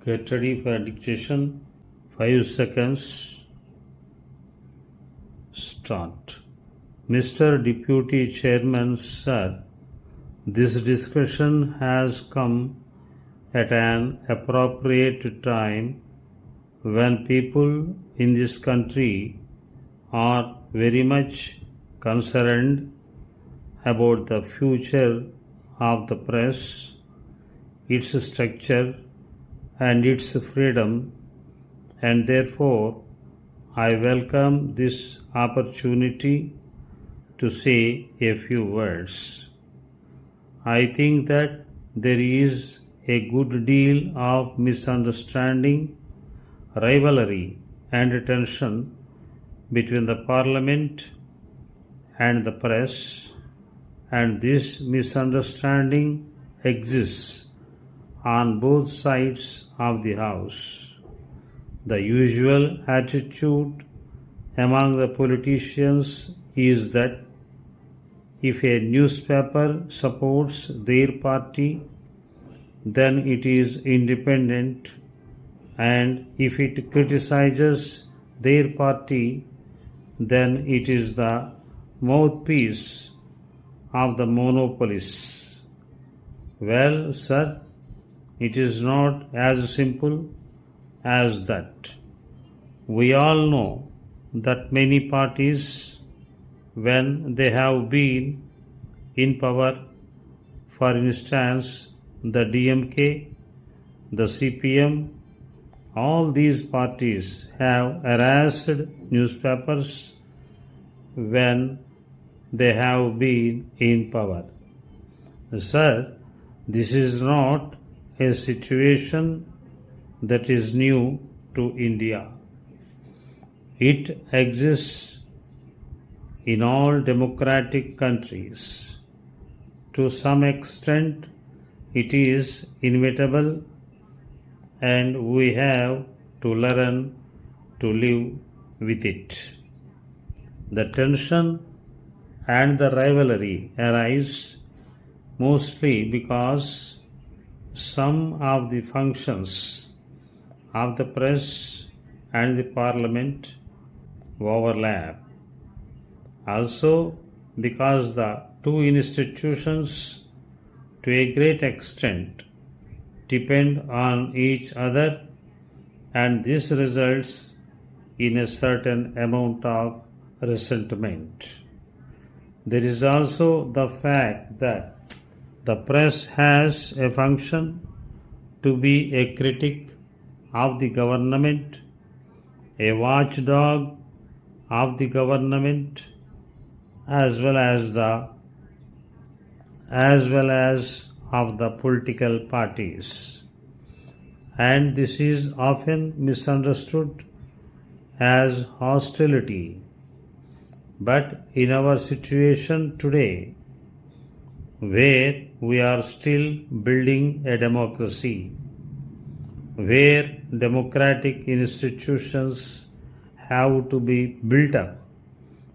Get ready for dictation. 5 seconds. Start. Mr. Deputy Chairman, sir, this discussion has come at an appropriate time when people in this country are very much concerned about the future of the press, its structure and its freedom, and therefore I welcome this opportunity to say a few words. I think that there is a good deal of misunderstanding, rivalry and tension between the Parliament and the press, and this misunderstanding exists on both sides of the House. The usual attitude among the politicians is that if a newspaper supports their party, then it is independent, and if it criticizes their party, then it is the mouthpiece of the monopolists. Well, sir, it is not as simple as that. We all know that many parties, when they have been in power, for instance, the DMK, the CPM, all these parties have harassed newspapers when they have been in power. Sir, this is not a situation that is new to India. It exists in all democratic countries. To some extent, it is inevitable, and we have to learn to live with it. The tension and the rivalry arise mostly because some of the functions of the press and the Parliament overlap. Also, because the two institutions to a great extent depend on each other, and this results in a certain amount of resentment. There is also the fact that the press has a function to be a critic of the government, a watchdog of the government, as well as of the political parties. And this is often misunderstood as hostility. But in our situation today, where we are still building a democracy, where democratic institutions have to be built up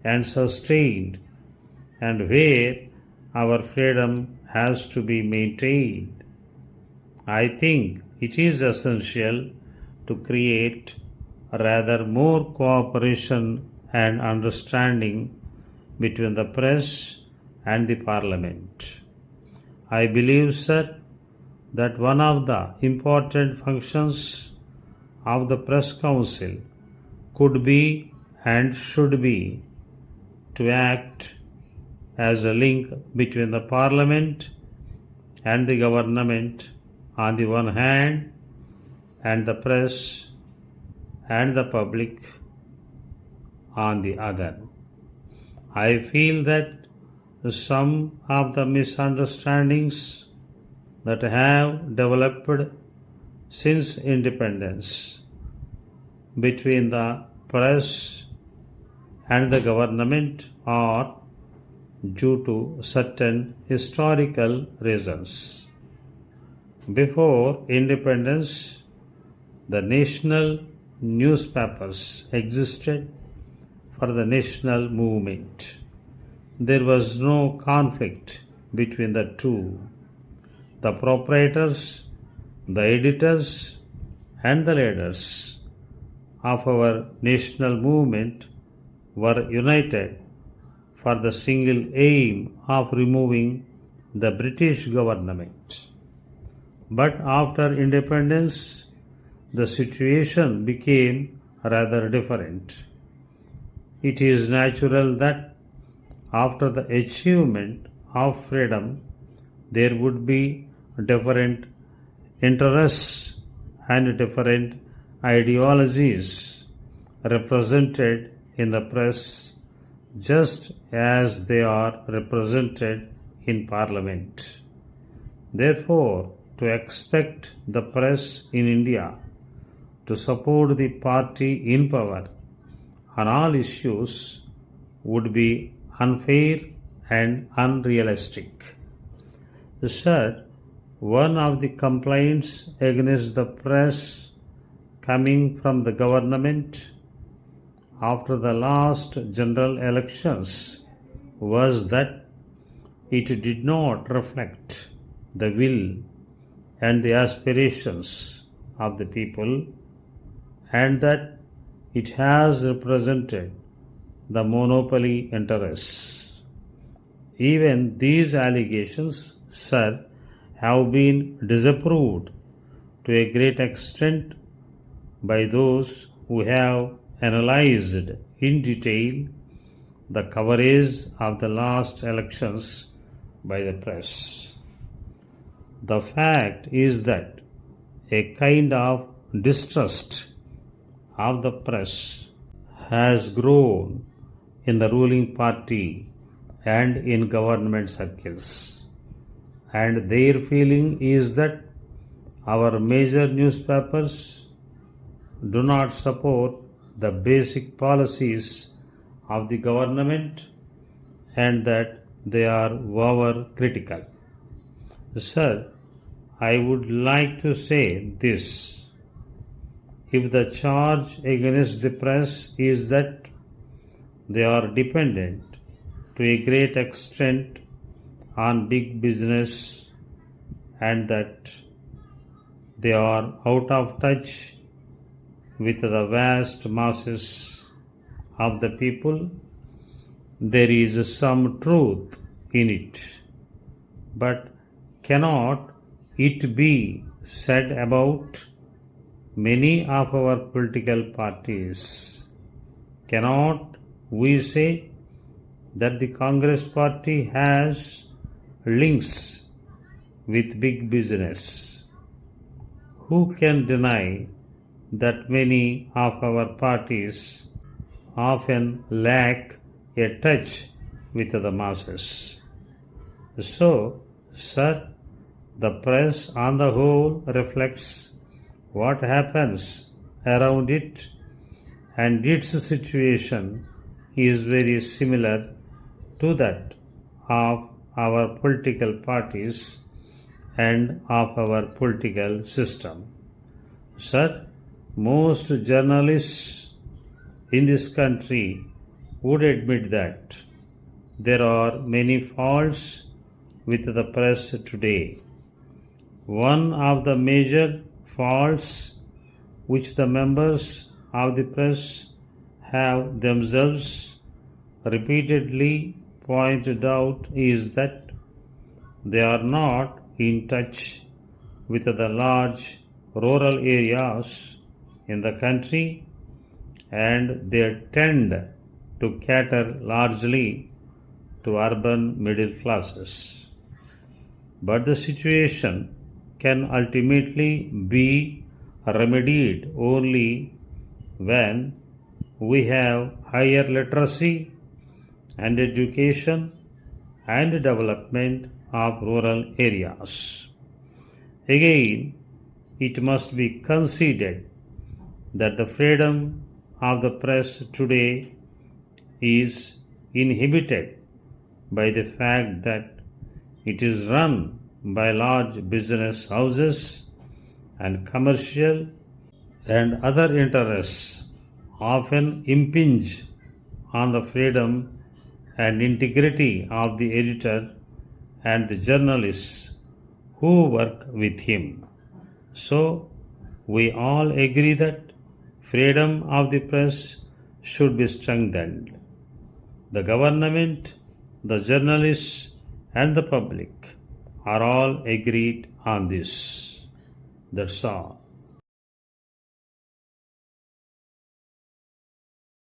and sustained, and where our freedom has to be maintained, I think it is essential to create rather more cooperation and understanding between the press and the Parliament. I believe, sir, that one of the important functions of the Press Council could be and should be to act as a link between the Parliament and the government on the one hand, and the press and the public on the other. I feel that some of the misunderstandings that have developed since independence between the press and the government are due to certain historical reasons. Before independence, the national newspapers existed for the national movement. There was no conflict between the two. The proprietors, the editors, and the leaders of our national movement were united for the single aim of removing the British government. But after independence, the situation became rather different. It is natural that after the achievement of freedom, there would be different interests and different ideologies represented in the press, just as they are represented in Parliament. Therefore, to expect the press in India to support the party in power on all issues would be unfair and unrealistic. Sir, one of the complaints against the press coming from the government after the last general elections was that it did not reflect the will and the aspirations of the people, and that it has represented the monopoly interests. Even these allegations, sir, have been disapproved to a great extent by those who have analyzed in detail the coverage of the last elections by the press. The fact is that a kind of distrust of the press has grown in the ruling party and in government circles, and their feeling is that our major newspapers do not support the basic policies of the government and that they are over critical. Sir, I would like to say this. If the charge against the press is that they are dependent to a great extent on big business and that they are out of touch with the vast masses of the people, there is some truth in it. But cannot it be said about many of our political parties? Cannot we say that the Congress party has links with big business? Who can deny that many of our parties often lack a touch with the masses? So, sir, the press on the whole reflects what happens around it, and its situation is very similar to that of our political parties and of our political system. Sir, most journalists in this country would admit that there are many faults with the press today. One of the major faults which the members of the press have themselves repeatedly pointed out is that they are not in touch with the large rural areas in the country, and they tend to cater largely to urban middle classes. But the situation can ultimately be remedied only when we have higher literacy and education and development of rural areas. Again, it must be conceded that the freedom of the press today is inhibited by the fact that it is run by large business houses and commercial and other interests often impinge on the freedom and integrity of the editor and the journalists who work with him. So, We all agree that freedom of the press should be strengthened. The government, the journalists, and the public are all agreed on this. That's all.